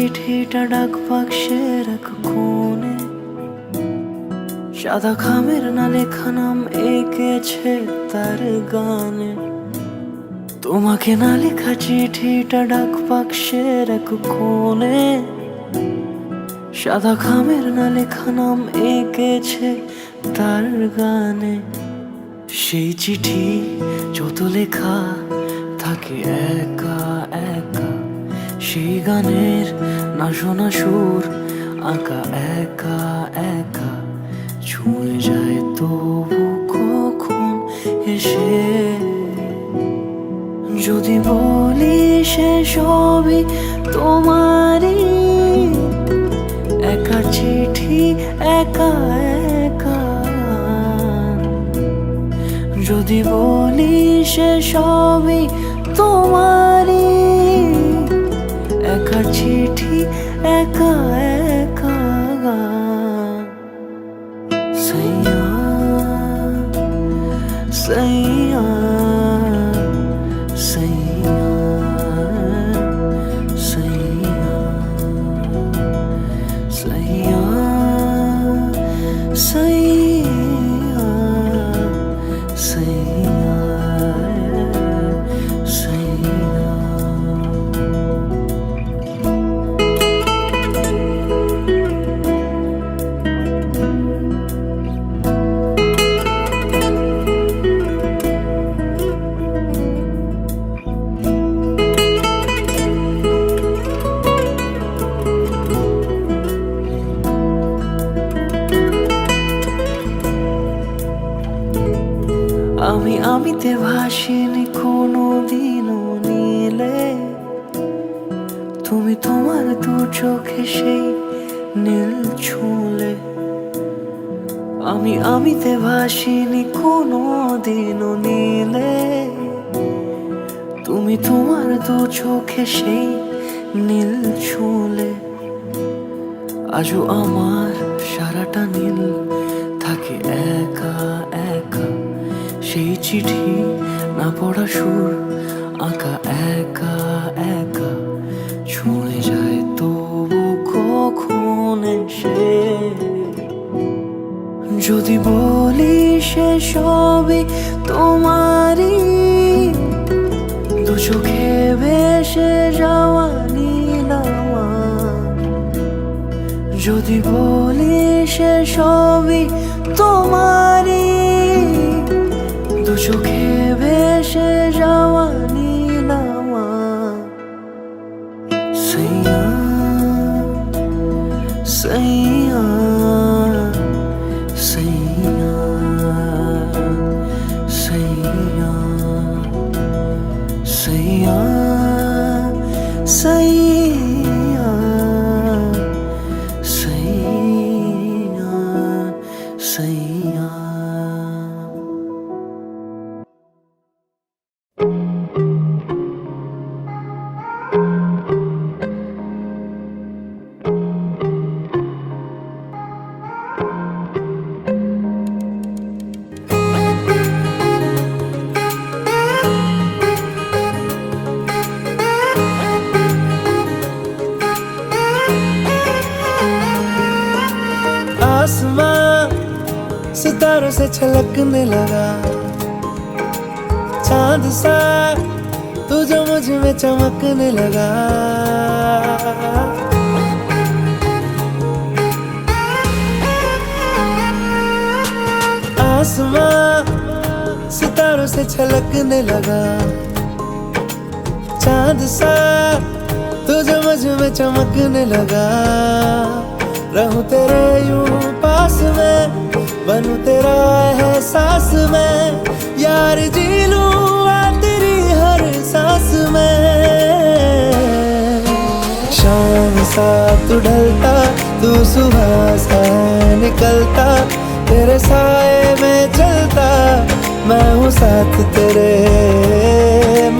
চিঠিটা ডাক বাক্সের এক কোণে, সাদা খামের না লেখা নাম এঁকেছে তার গানে। তোমাকে না লেখা চিঠিটা ডাক বাক্সের এক কোণে, সাদা খামের না লেখা নাম এঁকেছে তার গানে। সেই চিঠি যত লেখা থাকে একা একা, সেই গানের না শোনা সুর আঁকা একা একা, ছুঁয়ে যায় তবু কখন এসে। যদি বলি সে সবই তোমারই, একা চিঠি একা একা। যদি বলি সে সবই তোমারই, একা চিঠি একা একা। সैया सैया सैया सैया सैया सैया सैया सैया। আমি আমিতে ভাসিনি কোনো দিনও নীলে, তুমি তোমার দু চোখে সেই নীল ছুঁলে। আমি আমিতে ভাসিনি কোনো দিনও নীলে, তুমি তোমার দু চোখে সেই নীল ছুঁলে। আজও আমার সারাটা নীল থাকে একা একা, সেই চিঠি না পড়া সুর আঁকা একা একা, ছুঁয়ে যায় তবু কখন এসে। যদি বলি সে সবই তোমারই, দু চোখে ভেসে যাওয়া নীল আমার। যদি বলি সে সবই তোমারই, দু চোখে ভেসে যাওয়া নীল আমার। সैया सैया सैया सैया सैया सैया सैया सैया। आसमां सितारों से छलकने लगा, चांद सा तू जो मुझ में चमकने लगा। आसमां सितारों से छलकने लगा, चांद सा तू जो मुझ में चमकने लगा। रहूं तेरे यूं पास में, बनूं तेरा एहसास में, यार जी लूं तेरी हर सांस में। शाम सा तू ढलता, तू सुबह सा निकलता, तेरे साए में चलता, मैं हूँ साथ तेरे,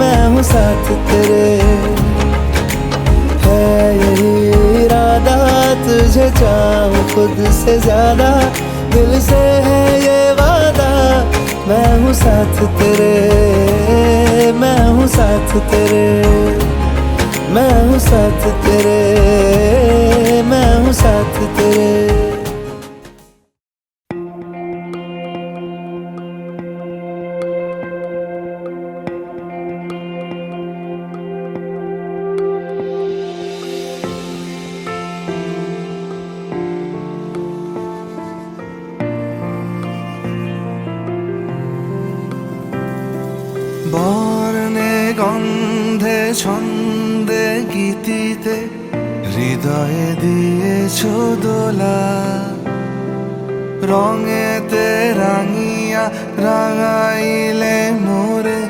मैं हूँ साथ तेरे। है यही इरादा तुझे चाहूं खुद से ज्यादा, दिल से है ये वादा, मैं हूँ साथ तेरे, मैं हूँ साथ तेरे। मैं हूँ साथ तेरे, मैं हूँ साथ तेरे। বর্ণে গন্ধে ছন্দে গীতিতে হৃদয়ে দিয়েছ দোলা, রঙেতে রাঙিয়া রাঙাইলে মোরে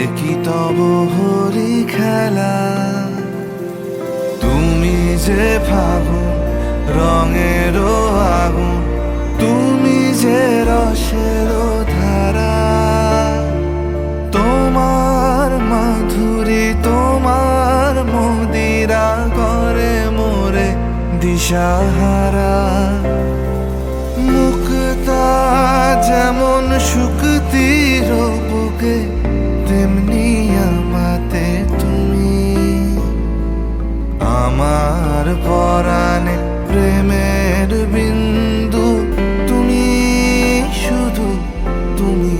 একই তব হরি খেলা। তুমি যে ফাগুন রঙেরও আগুন, তুমি যে রসেরও ধারা, তোমার মাধুরী তোমার মদিরা করে মোরে দিশাহারা। মুক্তা যেমন শুকতির বুকে, তেমনি আমাতে তুমি। আমার পরাণে প্রেমের বিন্দু তুমি, শুধু তুমি।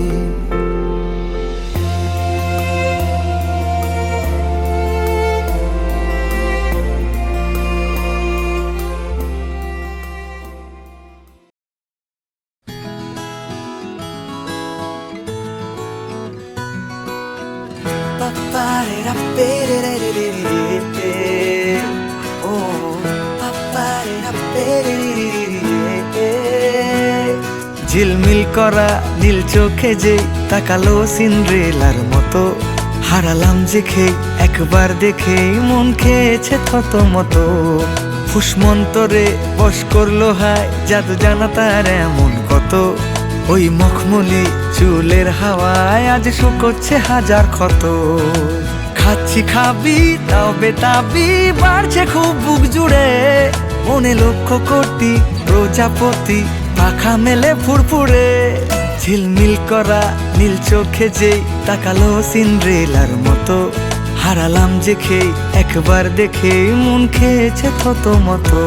ঝিলমিল করা নীল চোখে যে তাকালো সিন্ড্রেলার মতো, হারালাম যে খেয়ে একবার দেখে মন খেয়েছে থত মতো। ফুসমন্তরে বশ করলো হায় জাদু জানা তার এমন কত, ওই মখমলি চুলের হাওয়ায় আজ শুকোচ্ছে হাজার ক্ষত। খাচ্ছি খাবি তাও বেতাবি বাড়ছে খুব বুক জুড়ে, মনে লক্ষ্য কোটি প্রজাপতি পাখা মেলে ফুরফুরে। ঝিলমিল করা নীল চোখে যেই তাকালো সিন্ড্রেলার মতো, হারালাম যে খেয়ে একবার দেখে মন খেয়েছে থত মতো।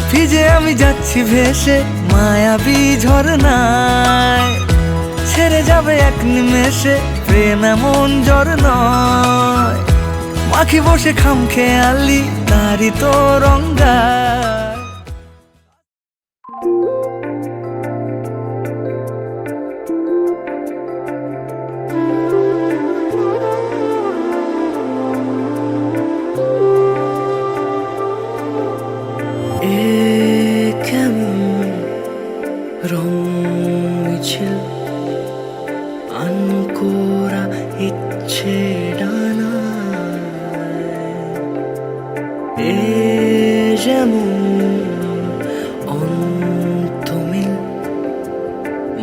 ভিজে আমি যাচ্ছি ভেসে মায়াবী ঝরনায়, ছেড়ে যাবে এক নিমেষে প্রেম এমন জ্বর নয়। মাখি বসে খাম খেয়ালি তারি তো রঙ্গায়। রং মিছিল আনকোরা ইচ্ছে ডানা, এ যেমন অন্তমিল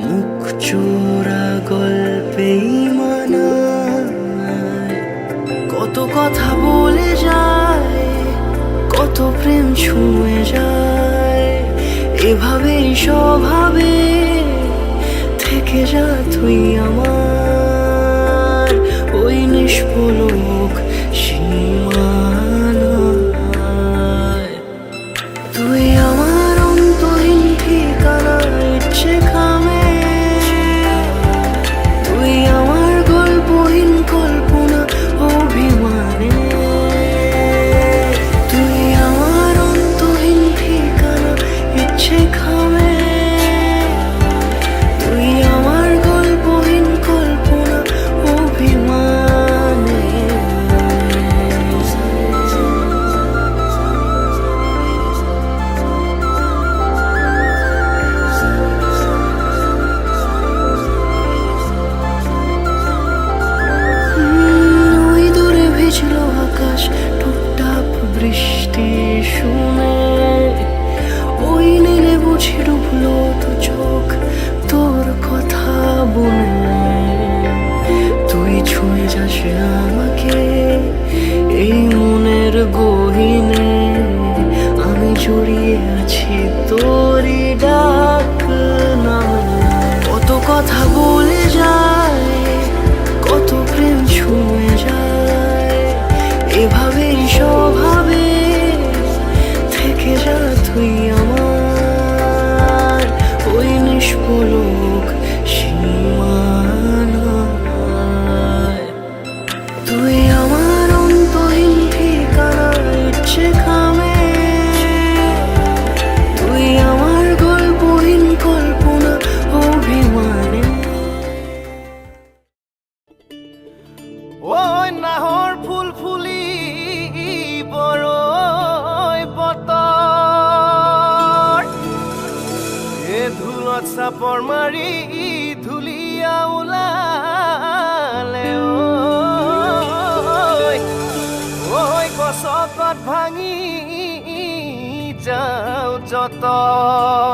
মুখ চোরা গল্পেই মানায়। কত কথা বলে যায়, কত প্রেম ছুঁয়ে যায়, এভাবেই স্বভাবে থেকে যা তুই আমার ওই নিষ্পলক সীমানায়। তুই আমার অন্তহীন ঠিকানা ইচ্ছে খামে, তুই আমার গল্পহীন কল্পনা অভিমানে। তুই আমার অন্তহীন ঠিকানা ইচ্ছে খামে, তুই আমার গল্পহীন কল্পনা অভিমানে। ওই দূরে ভিজল আকাশ টুপটাপ বৃষ্টি শুনে, ওই নীলে বুঝি ডুবলো তো চোখ তোর কথা বলে। তুই ছুঁয়ে যাস আমাকে এই মনের গহীনে, আমি জড়িয়ে আছি তোরই ডাক। বুকত চাপৰ মাৰি ধুলিয়া ওলালে ঐ গছকত ভাঙি যাওঁ যতৰ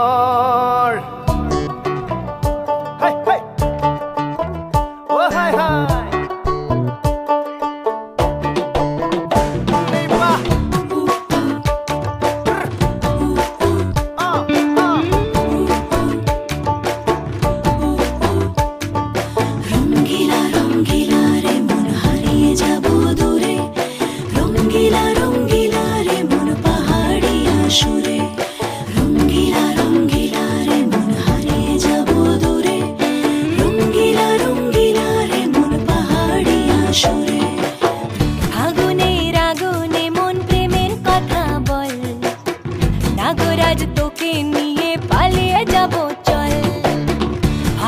নাগরাজ তোকে নিয়ে পালিয়ে যাব চল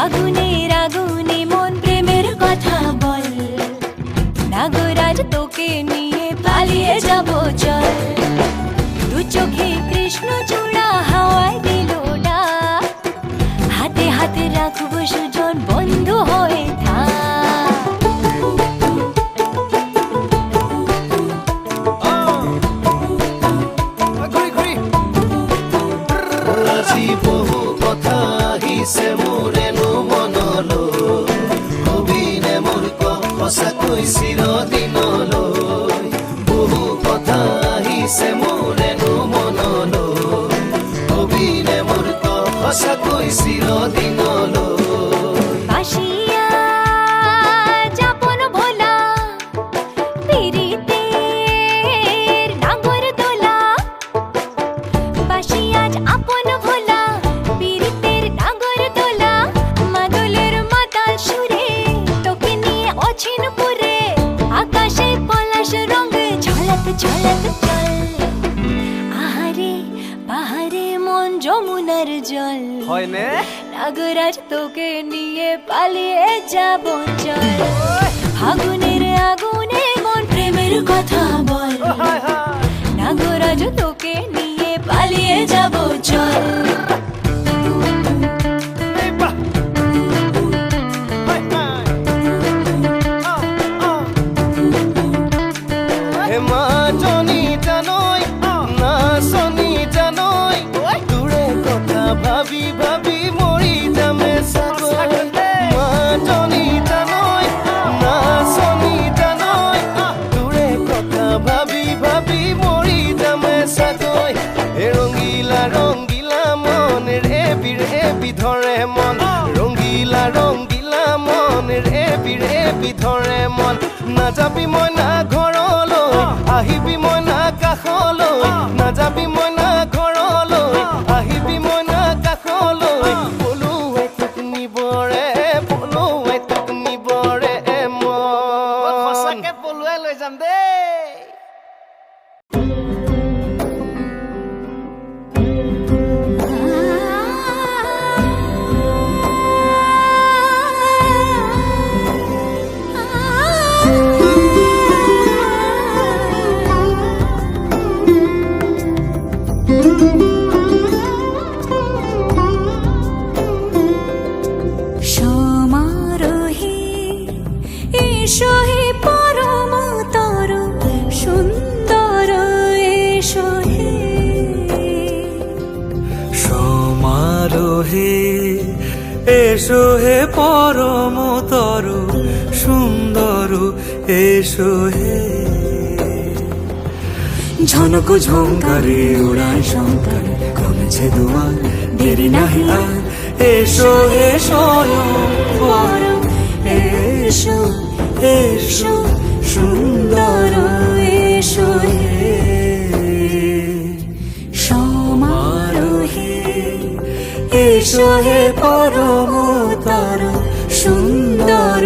আগুনের আগুনে মন প্রেমের কথা বল নাগরাজ তোকে নিয়ে পালিয়ে যাব চল দু চোখে কৃষ্ণ চূড়া হাওয়ায় দিল ডাক হাতে হাতে রাখবো সুজন বন্ধু হয়ে বহু কথা আহিছে মোৰেনো মনলৈ কবিনে মোৰ সঁচাকৈ চিৰদিনলৈ বহু কথা আহিছে মোৰেনো মনলৈ কবিনে মোৰ সঁচাকৈ চিৰদিনলৈ যমুনার জল হয়নে নাগরাজ তোকে নিয়ে পালিয়ে যাব চল আগুনের আগুনে মন প্রেমের কথা বল নাগরাজ তোকে নিয়ে পালিয়ে যাব চল ভাবি ভাবি মৰি যামে চাগৈ মাজনী জানৈ নাচনী জানৈ তোৰে কথা ভাবি ভাবি মৰি যামে চাগৈ ৰঙিলা ৰঙিলা মন ৰেবি ৰেবি ধৰে মন ৰঙিলা ৰঙিলা মন ৰেবি ৰেবি ধৰে মন নাযাবি মই না ঘৰলৈ আহিবি মই না কাষলৈ নাযাবি মই না ঘৰলৈ আহিবি মই এসো হে পরম তরু সুন্দর এসো হে ঝনক ঝঙ্কারে উড়ায় শঙ্কর কমেছে দুয়ার দেরি নাহি আর এসো হে স্বয়ং পরম এসো এসো সুন্দর এসো হে সমারোহে এসো হে পরম তরু সুন্দর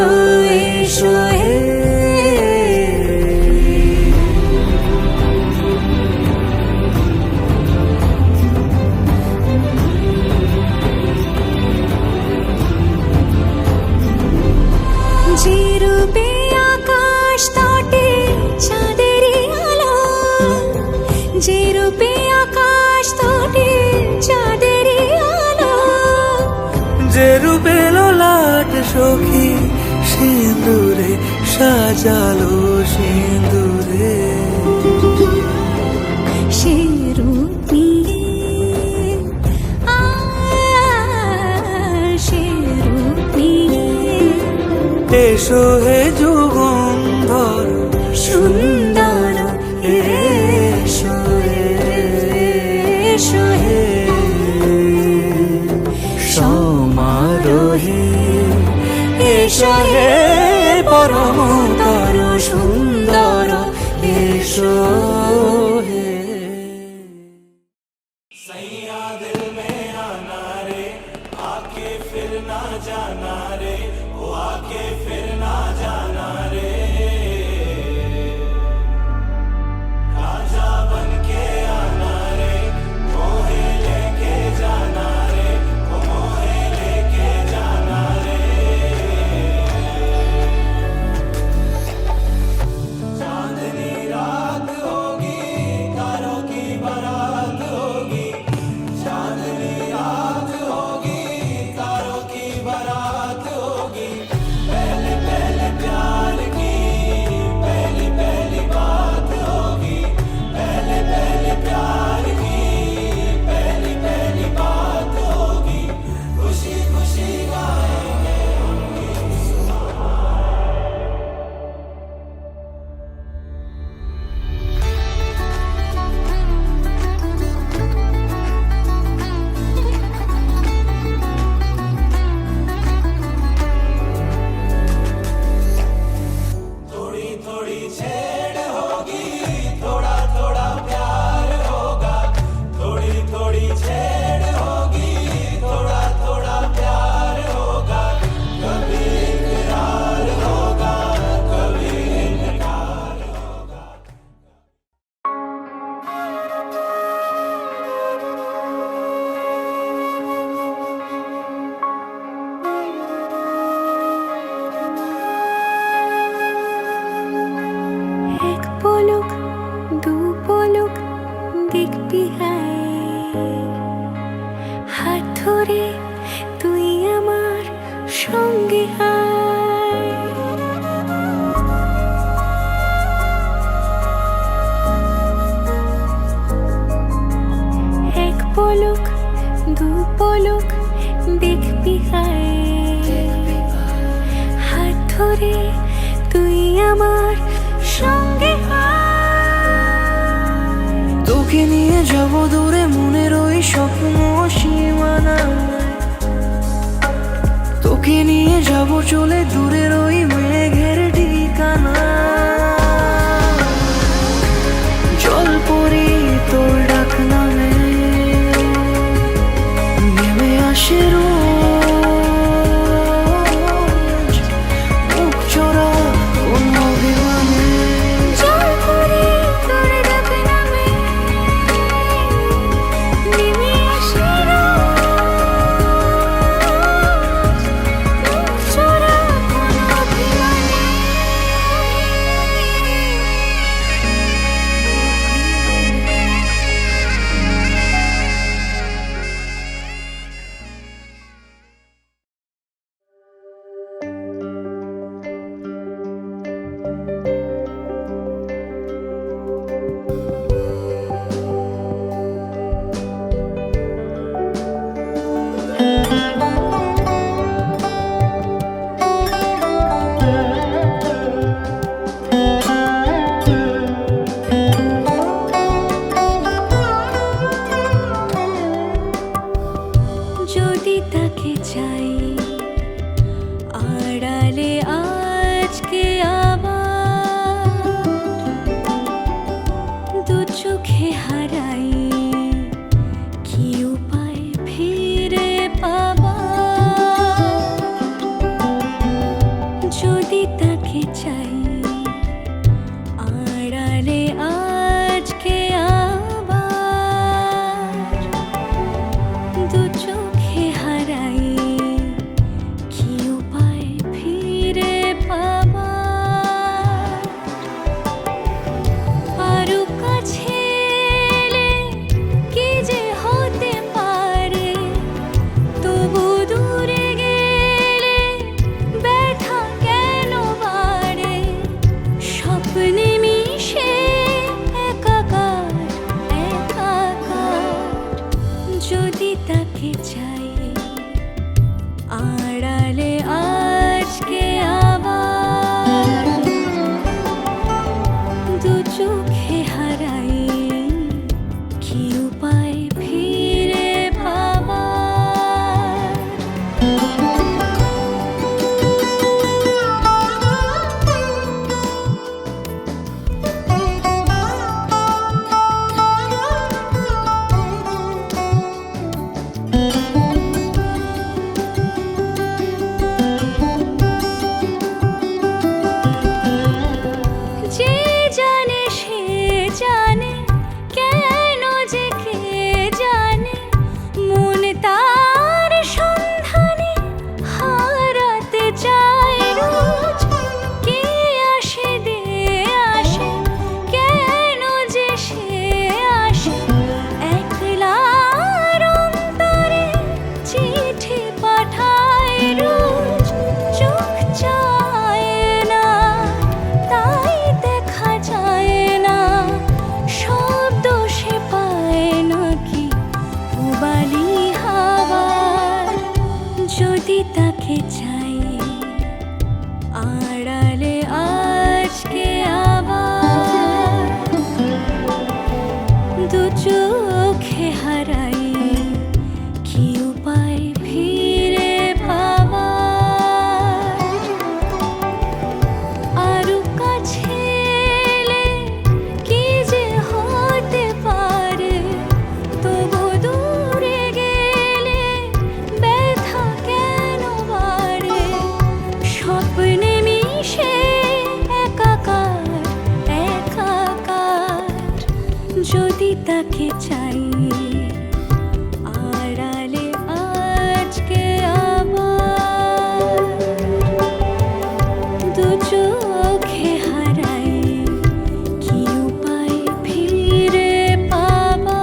এসো হে যেরূপে আকাশ তটে চাঁদেরই আলো যেরূপে আকাশ তটে চাঁদেরই আলো সখী সিঁদুরে সাজালো সিঁদুরে সে রূপ নিয়ে সে রূপ নিয়ে এসো হে যুগন্ধর সুন্দর এসো এসো হে সমারোহে এসো হে পরমতর সুন্দর এসো হে सैया दिल में आना रे आके फिर ना जाना रे ओ आके फिर ना जाना रे राजा बन के आना रे मोहे लेके जाना रे ओ मोहे लेके जाना रे चांदनी रात होगी तारों की बारात होगी चांदनी रात होगी तारों की बारात होगी पहले पहले प्यार की पहली पहली बात होगी पहले पहले प्यार की पहली पहली बात होगी खुशी खुशी गाएंगे थोड़ी थोड़ी छेड़ होगी थोड़ा थोड़ा प्यार होगा थोड़ी थोड़ी छेड़ होगी थोड़ा थोड़ा प्यार होगा कभी इकरार होगा कभी इनकार होगा এক পলক দু পলক দেখবি হাত ধরে তুই আমার সঙ্গে আয় এক পলক দু পলক দেখবি হাত ধরে তুই আমার সঙ্গে আয়। তোকে নিয়ে যাব দূরে মনের ওই স্বপ্ন সীমানা তোকে নিয়ে যাব চলে দূরের ওই মেঘের ঠিকানা জল পরি তোর ডাক নামে নেমে আসে রোজ মুখ চোরা কোন অভিমানে জল পরি তোর ডাক নামে নেমে আসে রোজ মুখ চোরা কোন অভিমানে তাকে চাই আড়ালে আজকে আবার দু চোখে হারাই কি উপায় ফিরে ভাবার যে জানে সে জানে কেন যে কে জানে মন তার সন্ধানে হারাতে চায় রোজ কে আসে দে আসে কেন যে সে আসে একলার অন্তরে চিঠি পাঠায় রোজ চোখ চায় না তাই দেখা যায় না শব্দ সে পায় নাকি উবালি হাওয়ার যদি তাকে চাই আড়ালে আজকে আবার দু চোখে হারাই কি উপায় ফিরে পাবার আরো কাছে এলে কি যে হতে পারে তবু দূরে গেলে ব্যথা কেন বাড়ে স্বপ্নে মিশে একাকার একাকার যদি তাকে চাই আড়ালে আজকে আবার দু চোখে হারাই কি উপায় ফিরে পাবার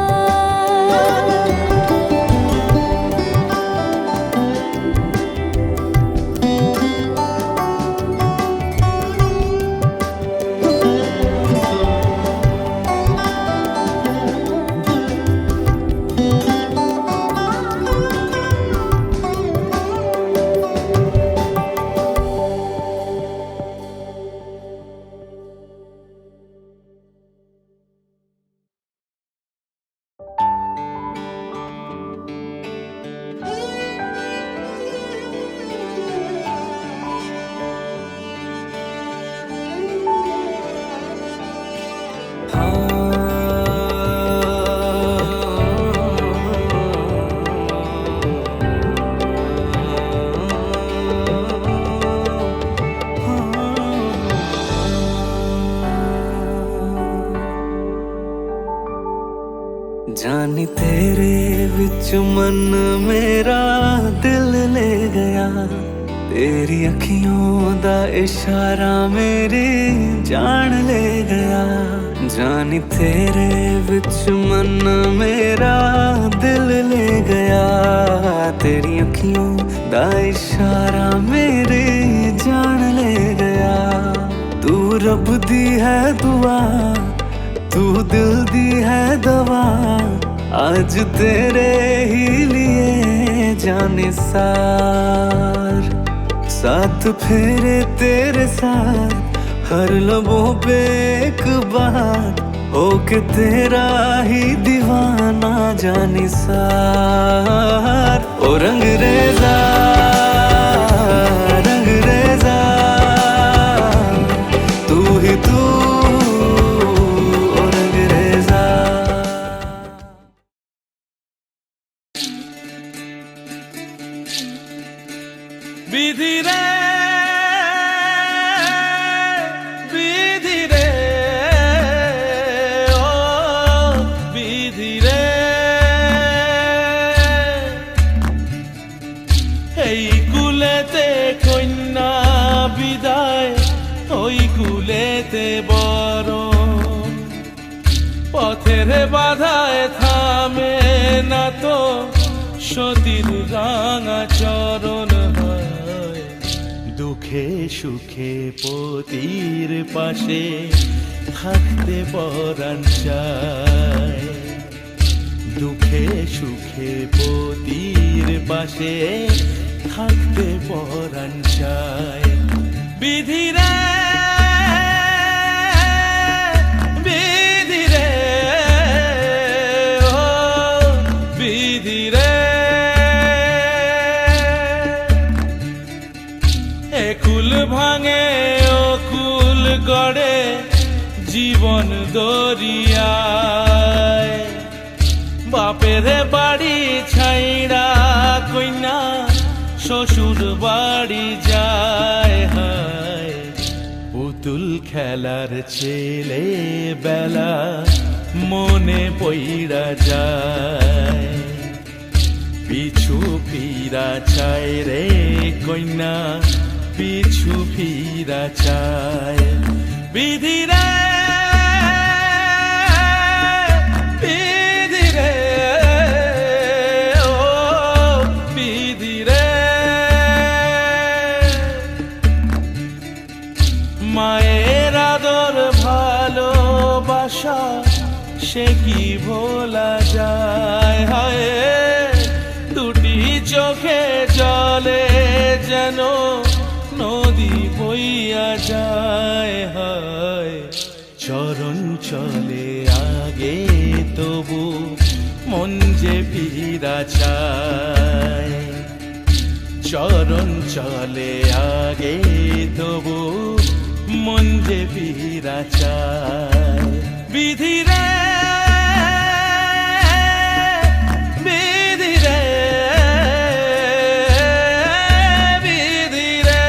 जानी तेरे विच मन मेरा दिल ले गया तेरी अखियों दा इशारा मेरी जान ले गया जानी तेरे विच मन मेरा दिल ले गया तेरी अखियों दा इशारा मेरी जान ले गया तू रब दी है दुआ तू दिल दी है दवा आज तेरे ही लिए जाने सार साथ फेरे तेरे साथ हर लबों पे एक बात होके तेरा ही दीवाना जाने सार ओ रंग रेजा तू ही तू বিধি রে বিধি রে ও বিধি রে এই কুলেতে কন্যা বিদায় ওই কুলেতে বড় পথের বাধায় থামে না তো সতীর রাঙা চরণ হয় দুঃখে সুখে পতির পাশে থাকতে পরাণ চায় দুঃখে সুখে পতির পাশে থাকতে পরাণ চায়। বিধিরে বিধিরে ও বিধিরে, একুল ভাঙে ও কুল গড়ে জীবন দরিয়ায়। বাপের বাড়ি ছাইড়া কইনা শ্বশুর বাড়ি যায়। হায় পুতুল খেলার ছেলে বেলা মনে পইড়া যায়। পিছু ফিরা চায় রে কইনা, পিছু ফিরা চায়। বিধিরে বিধিরে ও বিধিরে, মায়ের আদর ভালোবাসা সে কি ভোলা যায়। হায় দুটি চোখে জলে যেন নদী বইয়া যায়। হায় চরণ চলে আগে তবু মন যে ফিরা চায়। চরণ চলে আগে তবু মন যে ফিরা চায়। বিধিরে বিধিরে বিধিরে।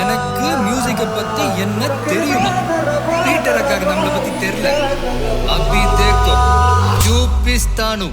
எனக்கு மியூசிக்கை பத்தி என்ன தெரியுமா? பீட்டருக்காக நம்மளை பத்தி தெரியல. அபி தேக்கோ చూపిస్తాను.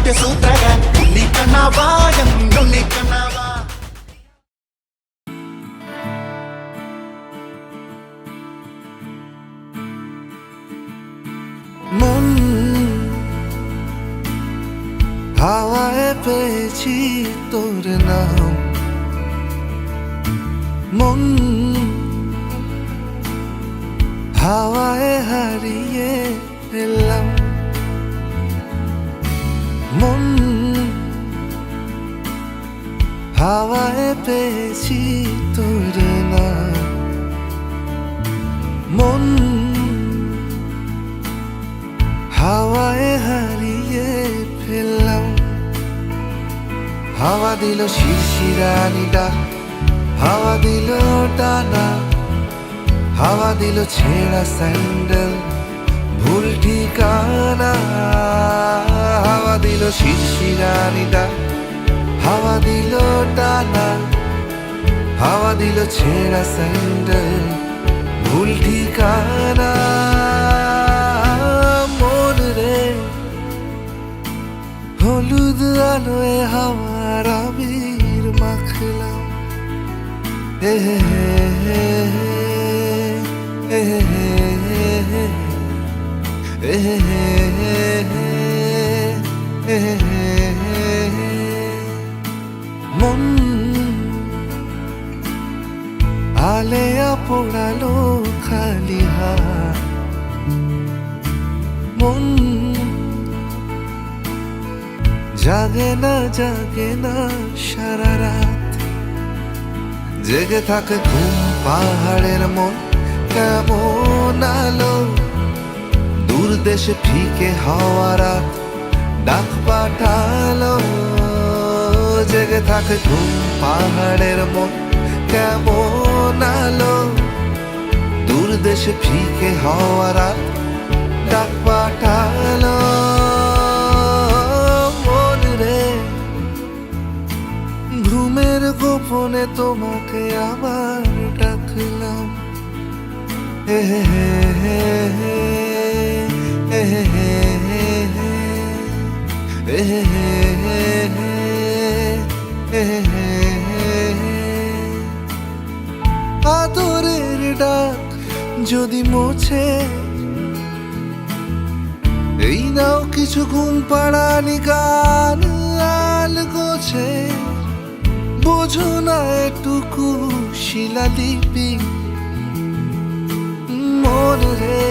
ನುಡಿ ಸೂತ್ರಗ ನಿಕನವ ಎಂದು ನಿಕನವ মন হাওয়ায় পেয়েছি তোর নাম, মন হাওয়ায় হারিয়ে ফেললাম, মন হাওয়ায় পেয়েছি তোর নাম, মন হাওয়ায় হারিয়ে ফেললাম। হাওয়া দিল শিরশিরানি ডাক, হাওয়া দিল টানা, হাওয়া দিল ছেঁড়া স্যান্ডেল ভুল ঠিকানা, হাওয়া দিল শিরশিরানি ডাক, হাওয়া দিল টানা, হাওয়া দিল ছেঁড়া স্যান্ডেল ভুল ঠিকানা। মন রে হলুদ আলোয় হাওয়ার আবির মাখলাম, হে হে হে হে হে হে। মন আলেয়া পোড়ালো খালি হাত, মন জাগে না সারা রাত, জেগে থাকে ঘুম পাহাড়ের মন কেমন আলো, দূর দেশে ফিকে হাওয়া রাত ডাক পাঠালো, জেগে থাকে ঘুম পাহাড়ের মন কেমন আলো, দূর দেশে ফিকে হাওয়া রাত ডাক পাঠালো। মন রে ঘুমের গোপনে তোমাকে আবার ডাকলাম, হে হে হে হে হে হে হে। আদরের ডাক যদি মোছে, এই নাও কিছু ঘুম পাড়ানি গান আল গোছে, বোঝো না এটুকু শিলালিপি। মন রে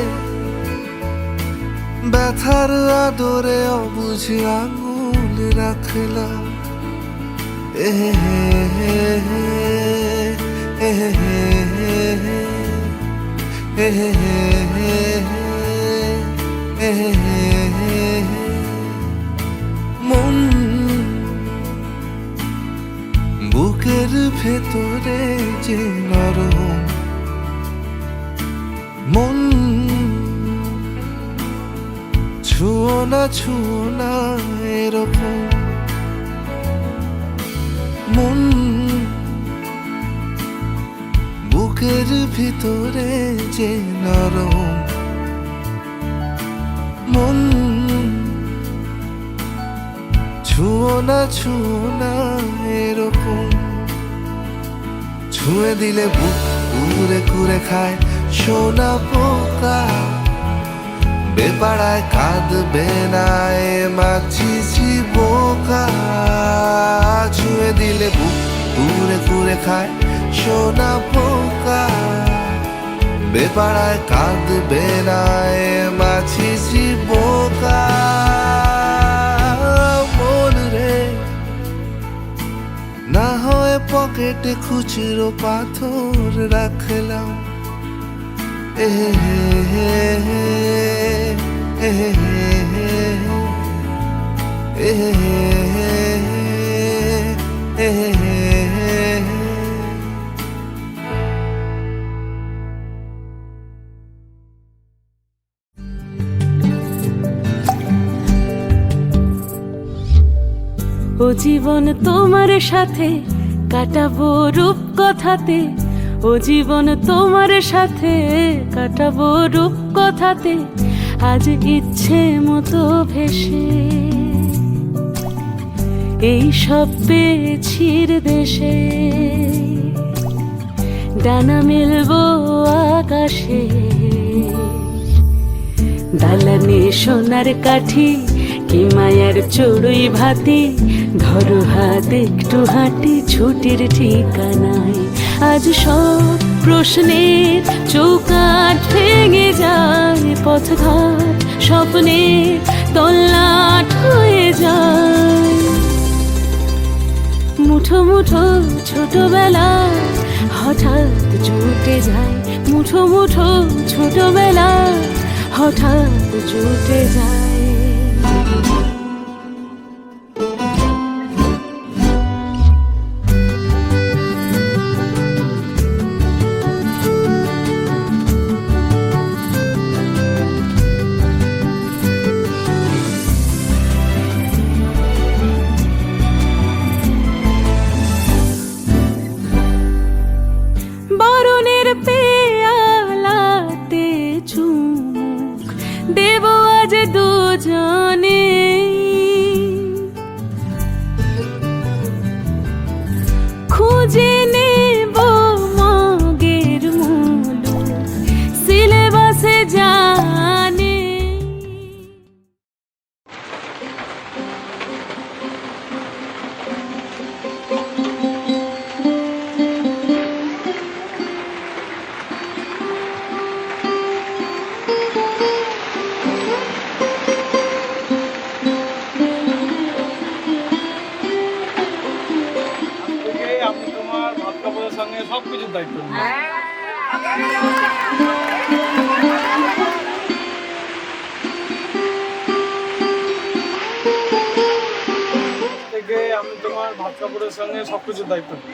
ব্যথার আদরে অবুঝ আঙুল রাখলাম, এ মন বুকের ভেতরে যে নরম, মন ছুঁয়ো না এরকম, মন বুকের ভিতরে যে নরম, মন ছুঁয়ো না এরকম, ছুঁয়ে দিলে বুক কুরে কুরে খায় সোনা পোকা, বেপাড়ায় কাঁদবে না এ মাছি বোকা, ছুঁয়ে দিলে বুক কুরে কুরে খায় সোনা পোকা, বেপাড়ায় কাঁদবে না এ মাছি বোকা। মন রে না হয় পকেটে খুচরো পাথর রাখলাম, এ ও জীবন তোমার সাথে কাটাবো রূপ কথাতে, ও জীবন তোমার সাথে কাটাবো রূপ কথাতে, আজ ইচ্ছে মতো ভেসে এই সব পেয়েছির দেশে, ডানা মেলবো আকাশে। দালানে সোনার কাঠি কি মায়ার চড়ুই ভাতি, ধরো হাত একটু হাঁটি ছুটির ঠিকানায়। আজ সব প্রশ্নের চৌকাঠ ভেঙে যায়, পথঘাট স্বপ্নে তল্লাট হয়ে যায়। মুঠো মুঠো ছোটবেলা হঠাৎ জুটে যায়, মুঠো মুঠো ছোটবেলা হঠাৎ জুটে যায়। বরণের পেয়ালাতে চুমুক দেব আজ দুজনে, খুঁজে নেব মগের মুলুক সিলেবাসে জানে। আমি তোমার ভাত কাপড়ের সঙ্গে সবকিছুর দায়িত্ব নিই। থেকে আমি তোমার ভাত কাপড়ের সঙ্গে সবকিছুর দায়িত্ব নিই।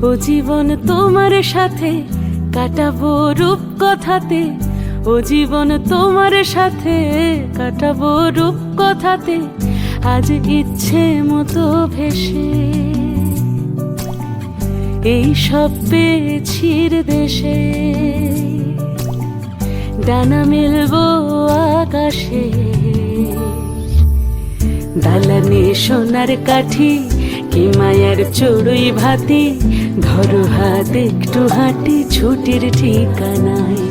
ও জীবন তোমার সাথে কাটাবো রূপ কথাতে, ও জীবন তোমার সাথে কাটাবো রূপ কথাতে। আজ ইচ্ছে মতো ভেসে এই সব পেয়েছির দেশে, ডানা মেলবো আকাশে। দালানে সোনার কাঠি কি মায়ার চড়ুই ভাতি, ধরো হাত একটু হাঁটি ছুটির ঠিকানায়।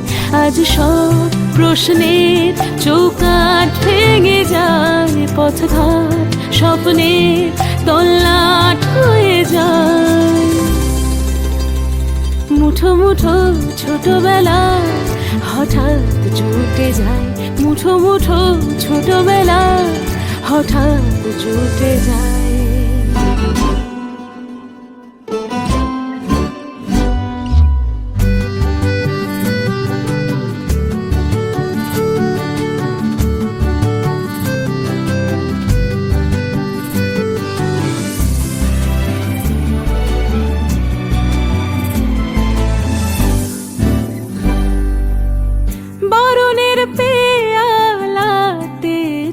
আজ সব প্রশ্নের চৌকাঠ ভেঙে যায়, পথঘাট স্বপ্নের তল্লাট হয়ে যায়। মুঠো মুঠো ছোটবেলা হঠাৎ জুটে যায়, মুঠো মুঠো ছোটবেলা হঠাৎ জুটে যায়। বরণের পেয়ালাতে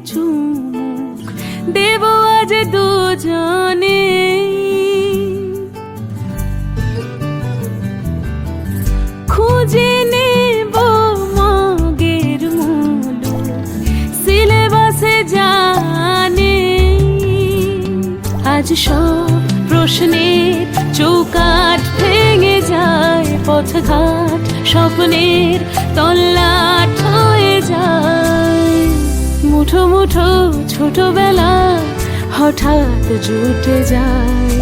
চুমুক দেব আজ দুজনে, খুঁজে নেব মগের মুলুক সিলেবাসে জানে। আজ সব প্রশ্নের চৌকাঠ ভেঙে যায়, পথঘাট স্বপ্নের তল্লাট হয়ে যায়। মুঠো মুঠো ছোটবেলা হঠাৎ জুটে যায়।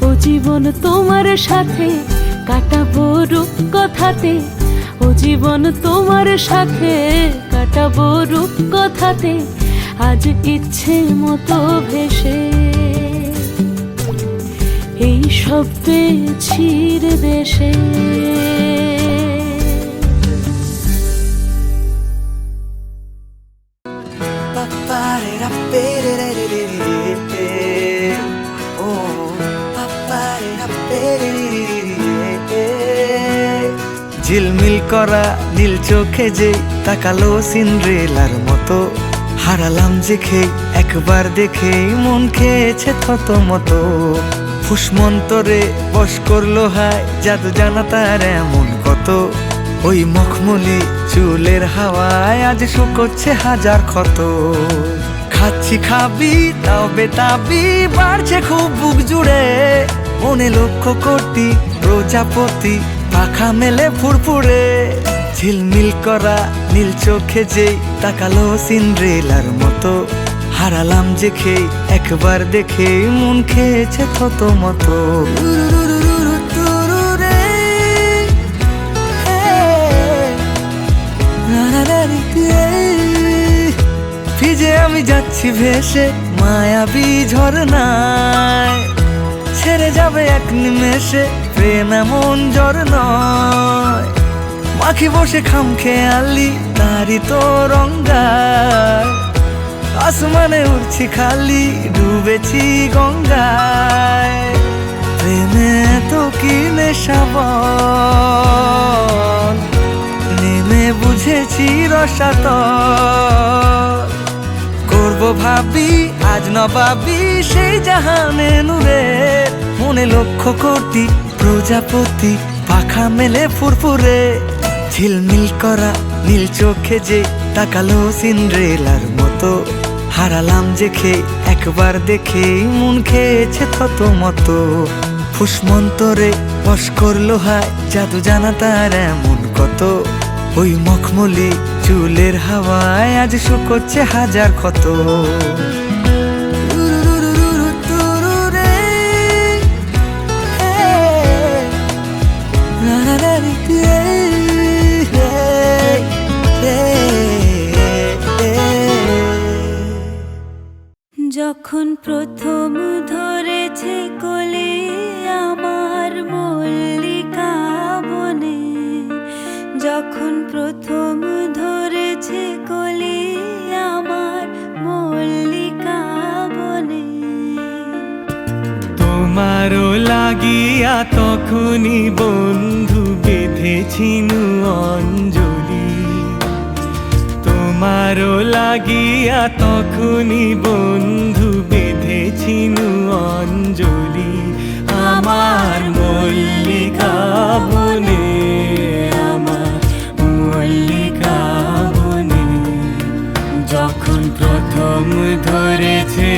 ও জীবন তোমার সাথে কাটাবো রূপকথাতে, ও জীবন তোমার সাথে কাটাবো রূপকথাতে, আজ ইচ্ছে মতো ভেসে এই সব পেয়েছির দেশে। ঝিলমিল করা নীল চোখে যে তাকালো সিন্ড্রেলার মতো, হারালাম যে খেয়ে একবার দেখে মন খেয়েছে থত মতো। ফুসমন্তরে বশ করলো হায় জাদু জানা তার এমন কত, ওই মখমলি চুলের হাওয়ায় আজ শুকোচ্ছে হাজার ক্ষত। খাচ্ছি খাবি তাও বেতাবি বাড়ছে খুব বুক জুড়ে, মনে লক্ষ কোটি প্রজাপতি পাখা মেলে ফুরফুরে। ঝিলমিল করা নীল চোখে যেই তাকালো সিন্ড্রেলার মতো, হারালাম যে খেয়ে একবার দেখে মন খেয়েছে থত মতো। ভিজে আমি যাচ্ছি ভেসে মায়াবী ঝরনায়, ছেড়ে যাবে এক নিমেষে প্রেম এমন জ্বর নয়। মাখি বসে খাম খেয়ালি তারি তো রঙ্গায়, আসমানে উড়ছি খালি ডুবেছি গঙ্গায়। প্রেমে তো কি নেশাবন নেমে বুঝেছি রসাতল, করবো ভাবি আজ নবাবি সেই জাহানে নূরে। মনে লক্ষ কোটি প্রজাপতি পাখা মেলে ফুরফুরে, ঝিলমিল করা নীল চোখে যে তাকালো সিন্ড্রেলার মতো, হারালাম যে খেয়ে একবার দেখে মন খেয়েছে থত মতো। ফুসমন্তরে বশ করলো হায় জাদু জানা তার এমন কত, ওই মখমলি চুলের হাওয়ায় আজ শুকোচ্ছে হাজার ক্ষত। যখন প্রথম ধরেছে কোলে আমার মল্লিকা বনে, যখন প্রথম ধরেছে কোলে আমার মল্লিকা বনে। তোমারও লাগিয়া তখনই বন্ধু বেঁধেছিনু অঞ্জলি, তোমারও লাগিয়া তখনই বন্ধু বেঁধেছিনু অঞ্জলি। আমার মল্লিকা বনে, আমার মল্লিকা বনে, যখন প্রথম ধরেছে